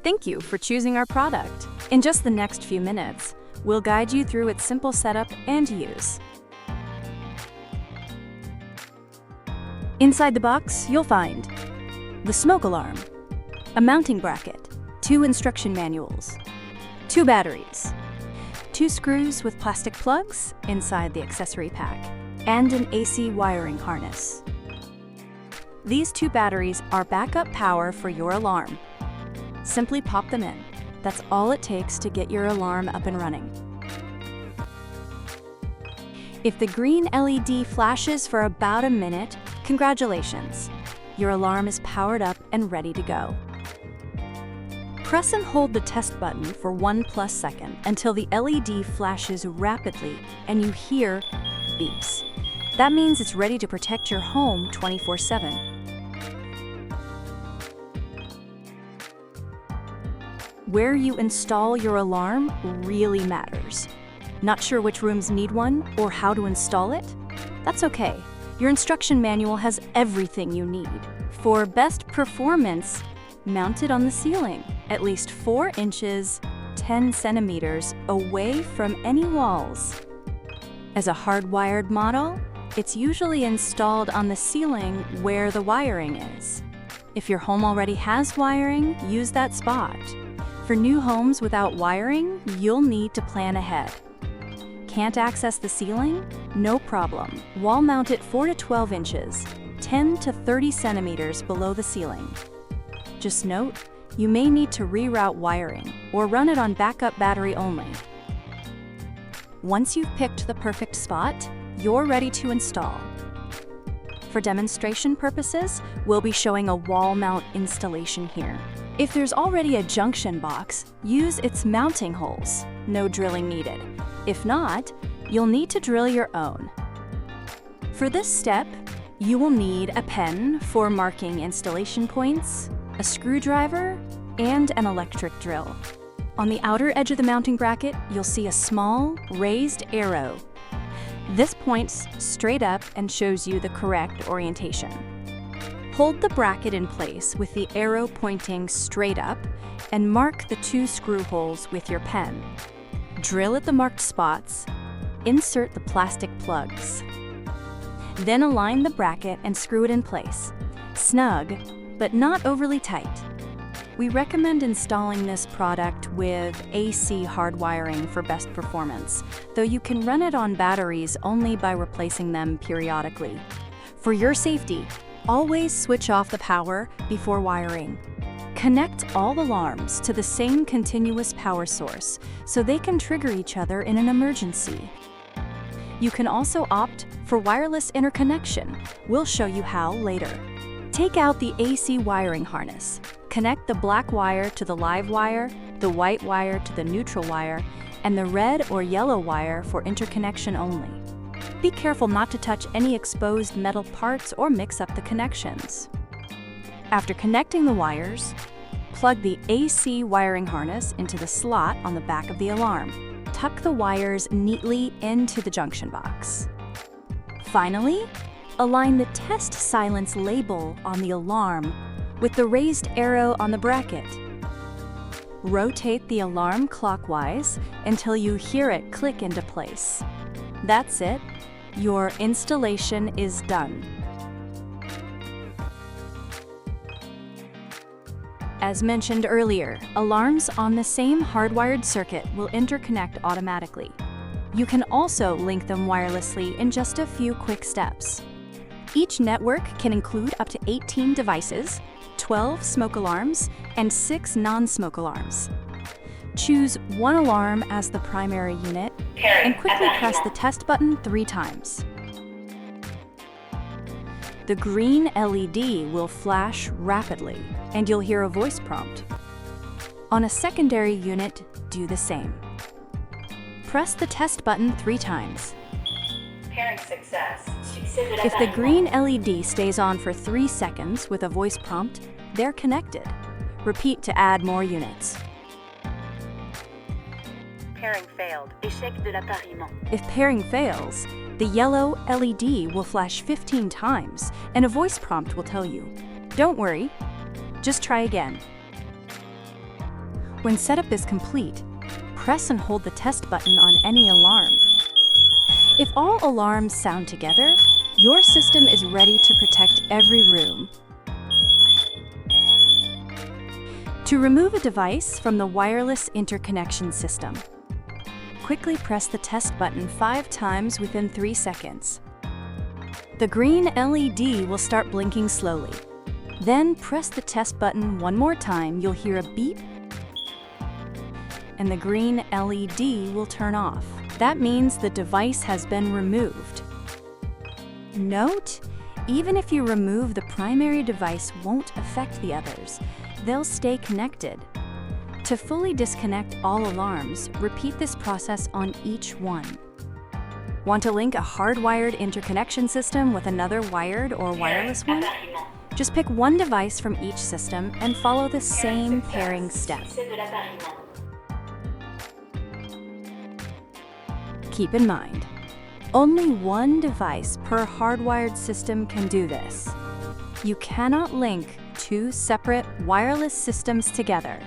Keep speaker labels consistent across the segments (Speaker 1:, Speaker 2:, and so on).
Speaker 1: Thank you for choosing our product. In just the next few minutes, we'll guide you through its simple setup and use. Inside the box, you'll find the smoke alarm, a mounting bracket, 2 instruction manuals, 2 batteries, 2 screws with plastic plugs inside the accessory pack, and an AC wiring harness. These 2 batteries are backup power for your alarm. Simply pop them in. That's all it takes to get your alarm up and running. If the green LED flashes for about a minute, congratulations! Your alarm is powered up and ready to go. Press and hold the test button for 1+ second until the LED flashes rapidly and you hear beeps. That means it's ready to protect your home 24/7. Where you install your alarm really matters. Not sure which rooms need one or how to install it? That's okay. Your instruction manual has everything you need. For best performance, mount it on the ceiling, at least 4 inches, 10 centimeters away from any walls. As a hardwired model, it's usually installed on the ceiling where the wiring is. If your home already has wiring, use that spot. For new homes without wiring, you'll need to plan ahead. Can't access the ceiling? No problem. Wall mount it 4 to 12 inches, 10 to 30 centimeters below the ceiling. Just note, you may need to reroute wiring or run it on backup battery only. Once you've picked the perfect spot, you're ready to install. For demonstration purposes, we'll be showing a wall mount installation here. If there's already a junction box, use its mounting holes. No drilling needed. If not, you'll need to drill your own. For this step, you will need a pen for marking installation points, a screwdriver, and an electric drill. On the outer edge of the mounting bracket, you'll see a small, raised arrow. This points straight up and shows you the correct orientation. Hold the bracket in place with the arrow pointing straight up and mark the 2 screw holes with your pen. Drill at the marked spots, insert the plastic plugs. Then align the bracket and screw it in place. Snug, but not overly tight. We recommend installing this product with AC hardwiring for best performance, though you can run it on batteries only by replacing them periodically. For your safety, always switch off the power before wiring. Connect all alarms to the same continuous power source so they can trigger each other in an emergency. You can also opt for wireless interconnection. We'll show you how later. Take out the AC wiring harness. Connect the black wire to the live wire, the white wire to the neutral wire, and the red or yellow wire for interconnection only. Be careful not to touch any exposed metal parts or mix up the connections. After connecting the wires, plug the AC wiring harness into the slot on the back of the alarm. Tuck the wires neatly into the junction box. Finally, align the test silence label on the alarm with the raised arrow on the bracket. Rotate the alarm clockwise until you hear it click into place. That's it. Your installation is done. As mentioned earlier, alarms on the same hardwired circuit will interconnect automatically. You can also link them wirelessly in just a few quick steps. Each network can include up to 18 devices, 12 smoke alarms, and 6 non-smoke alarms. Choose one alarm as the primary unit and quickly press the test button 3 times. The green LED will flash rapidly, and you'll hear a voice prompt. On a secondary unit, do the same. Press the test button 3 times.
Speaker 2: Pairing success.
Speaker 1: If the green LED stays on for 3 seconds with a voice prompt, they're connected. Repeat to add more units.
Speaker 2: Pairing failed. Échec de l'appariement.
Speaker 1: If pairing fails, the yellow LED will flash 15 times and a voice prompt will tell you, "Don't worry, just try again." When setup is complete, press and hold the test button on any alarm. If all alarms sound together, your system is ready to protect every room. To remove a device from the wireless interconnection system, quickly press the test button 5 times within 3 seconds. The green LED will start blinking slowly. Then press the test button one more time. You'll hear a beep, and the green LED will turn off. That means the device has been removed. Note, even if you remove the primary device won't affect the others. They'll stay connected. To fully disconnect all alarms, repeat this process on each one. Want to link a hardwired interconnection system with another wired or wireless one? Just pick one device from each system and follow the same pairing step. Keep in mind, only one device per hardwired system can do this. You cannot link 2 separate wireless systems together.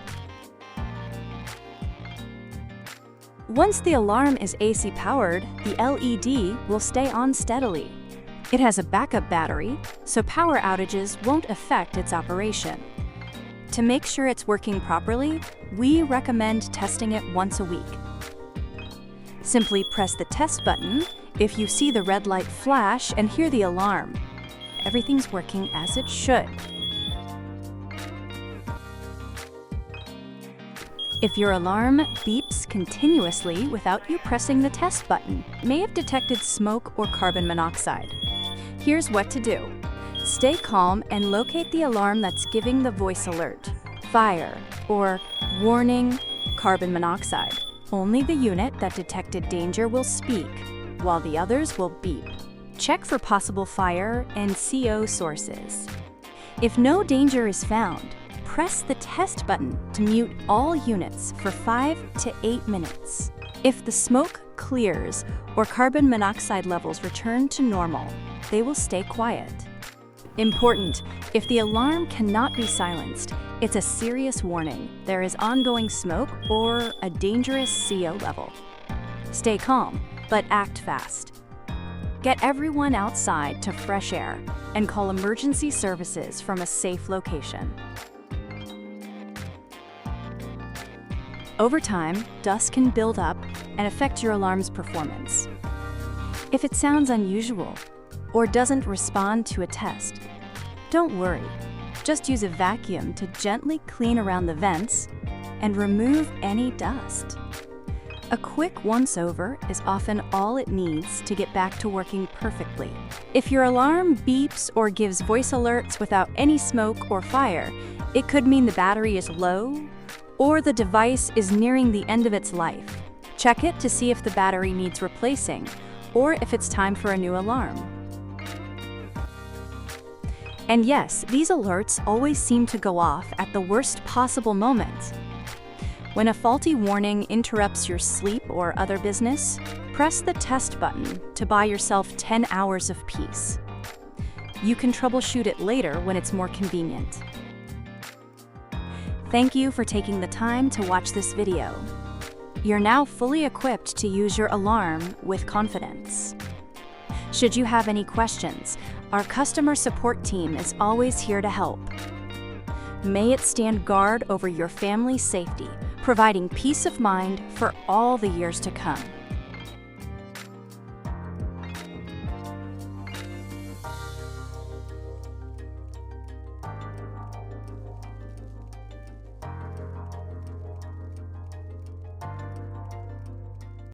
Speaker 1: Once the alarm is AC powered, the LED will stay on steadily. It has a backup battery, so power outages won't affect its operation. To make sure it's working properly, we recommend testing it once a week. Simply press the test button if you see the red light flash and hear the alarm. Everything's working as it should. If your alarm beeps continuously without you pressing the test button, it may have detected smoke or carbon monoxide. Here's what to do. Stay calm and locate the alarm that's giving the voice alert, fire, or warning, carbon monoxide. Only the unit that detected danger will speak, while the others will beep. Check for possible fire and CO sources. If no danger is found, press the test button to mute all units for 5 to 8 minutes. If the smoke clears or carbon monoxide levels return to normal, they will stay quiet. Important, if the alarm cannot be silenced, it's a serious warning. There is ongoing smoke or a dangerous CO level. Stay calm, but act fast. Get everyone outside to fresh air and call emergency services from a safe location. Over time, dust can build up and affect your alarm's performance. If it sounds unusual or doesn't respond to a test, don't worry. Just use a vacuum to gently clean around the vents and remove any dust. A quick once-over is often all it needs to get back to working perfectly. If your alarm beeps or gives voice alerts without any smoke or fire, it could mean the battery is low or the device is nearing the end of its life. Check it to see if the battery needs replacing or if it's time for a new alarm. And yes, these alerts always seem to go off at the worst possible moment. When a faulty warning interrupts your sleep or other business, press the test button to buy yourself 10 hours of peace. You can troubleshoot it later when it's more convenient. Thank you for taking the time to watch this video. You're now fully equipped to use your alarm with confidence. Should you have any questions, our customer support team is always here to help. May it stand guard over your family's safety, providing peace of mind for all the years to come.